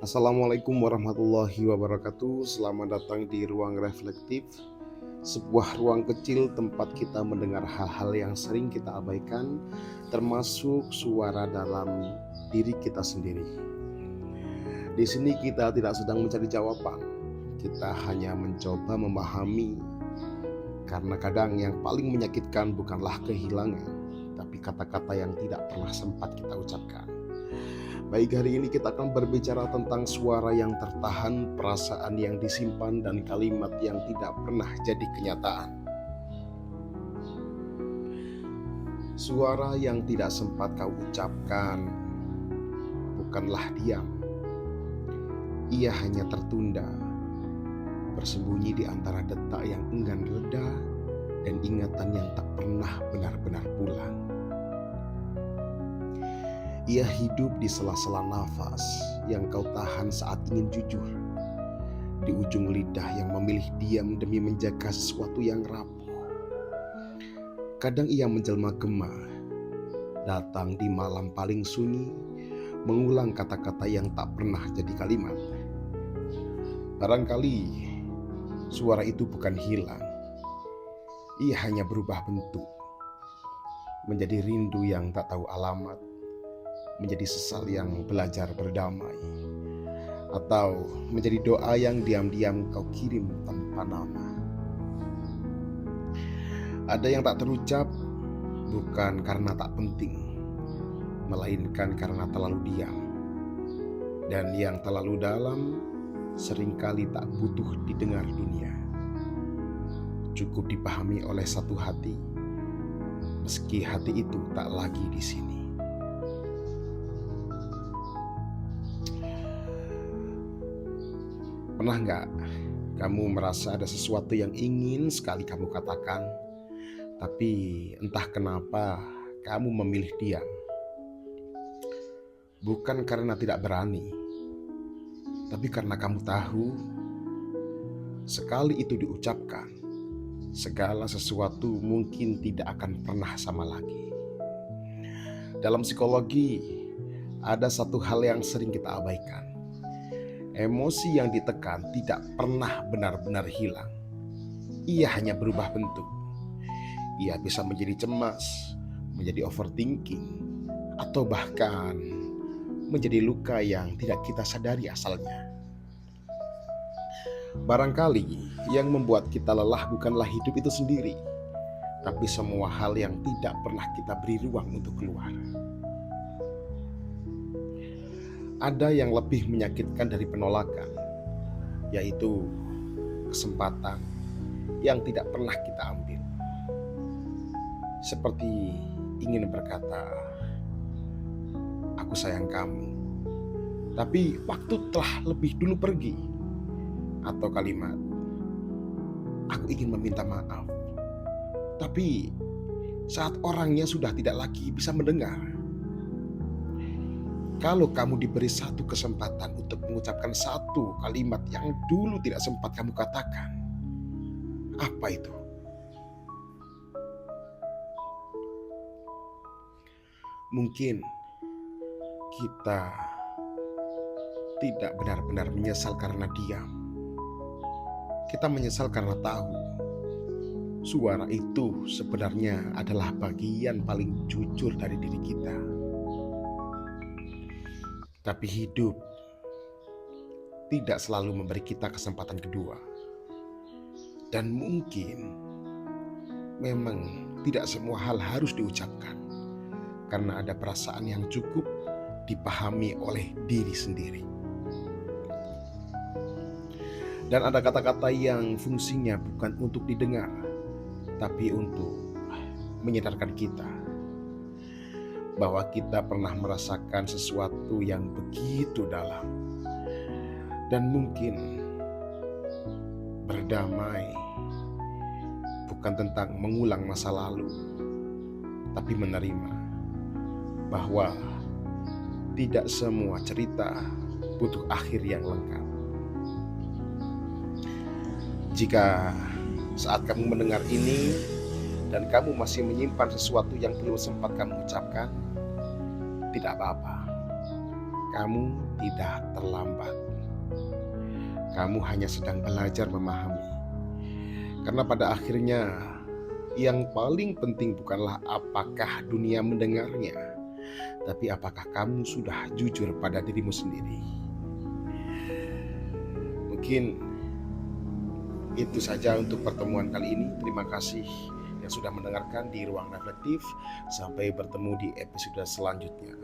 Assalamualaikum warahmatullahi wabarakatuh. Selamat datang di Ruang Reflektif, sebuah ruang kecil tempat kita mendengar hal-hal yang sering kita abaikan, termasuk suara dalam diri kita sendiri. Di sini kita tidak sedang mencari jawaban, kita hanya mencoba memahami, karena kadang yang paling menyakitkan bukanlah kehilangan, tapi kata-kata yang tidak pernah sempat kita ucapkan. Baik, hari ini kita akan berbicara tentang suara yang tertahan, perasaan yang disimpan, dan kalimat yang tidak pernah jadi kenyataan. Suara yang tidak sempat kau ucapkan bukanlah diam. Ia hanya tertunda, bersembunyi di antara detak yang enggan reda dan ingatan yang tak pernah benar-benar pulang. Ia hidup di sela-sela nafas yang kau tahan saat ingin jujur, di ujung lidah yang memilih diam demi menjaga sesuatu yang rapuh. Kadang ia menjelma gema, datang di malam paling sunyi, mengulang kata-kata yang tak pernah jadi kalimat. Barangkali suara itu bukan hilang, ia hanya berubah bentuk, menjadi rindu yang tak tahu alamat, menjadi sesal yang belajar berdamai, atau menjadi doa yang diam-diam kau kirim tanpa nama. Ada yang tak terucap bukan karena tak penting, melainkan karena terlalu diam. Dan yang terlalu dalam seringkali tak butuh didengar dunia. Cukup dipahami oleh satu hati, meski hati itu tak lagi di sini. Pernah nggak kamu merasa ada sesuatu yang ingin sekali kamu katakan, tapi entah kenapa kamu memilih diam? Bukan karena tidak berani, tapi karena kamu tahu, sekali itu diucapkan, segala sesuatu mungkin tidak akan pernah sama lagi. Dalam psikologi, ada satu hal yang sering kita abaikan. Emosi yang ditekan tidak pernah benar-benar hilang. Ia hanya berubah bentuk. Ia bisa menjadi cemas, menjadi overthinking, atau bahkan menjadi luka yang tidak kita sadari asalnya. Barangkali yang membuat kita lelah bukanlah hidup itu sendiri, tapi semua hal yang tidak pernah kita beri ruang untuk keluar. Ada yang lebih menyakitkan dari penolakan, yaitu kesempatan yang tidak pernah kita ambil. Seperti ingin berkata, "Aku sayang kamu," tapi waktu telah lebih dulu pergi. Atau kalimat, "Aku ingin meminta maaf," tapi saat orangnya sudah tidak lagi bisa mendengar. Kalau kamu diberi satu kesempatan untuk mengucapkan satu kalimat yang dulu tidak sempat kamu katakan, apa itu? Mungkin kita tidak benar-benar menyesal karena diam. Kita menyesal karena tahu suara itu sebenarnya adalah bagian paling jujur dari diri kita. Tapi hidup tidak selalu memberi kita kesempatan kedua. Dan mungkin memang tidak semua hal harus diucapkan, karena ada perasaan yang cukup dipahami oleh diri sendiri. Dan ada kata-kata yang fungsinya bukan untuk didengar, tapi untuk menyadarkan kita bahwa kita pernah merasakan sesuatu yang begitu dalam. Dan mungkin berdamai bukan tentang mengulang masa lalu, tapi menerima bahwa tidak semua cerita butuh akhir yang lengkap. Jika saat kamu mendengar ini dan kamu masih menyimpan sesuatu yang belum sempat kamu ucapkan, tidak apa-apa. kamu tidak terlambat. Kamu hanya sedang belajar memahami. Karena pada akhirnya yang paling penting bukanlah apakah dunia mendengarnya, tapi apakah kamu sudah jujur pada dirimu sendiri. Mungkin itu saja untuk pertemuan kali ini. Terima kasih yang sudah mendengarkan di Ruang Reflektif. Sampai bertemu di episode selanjutnya.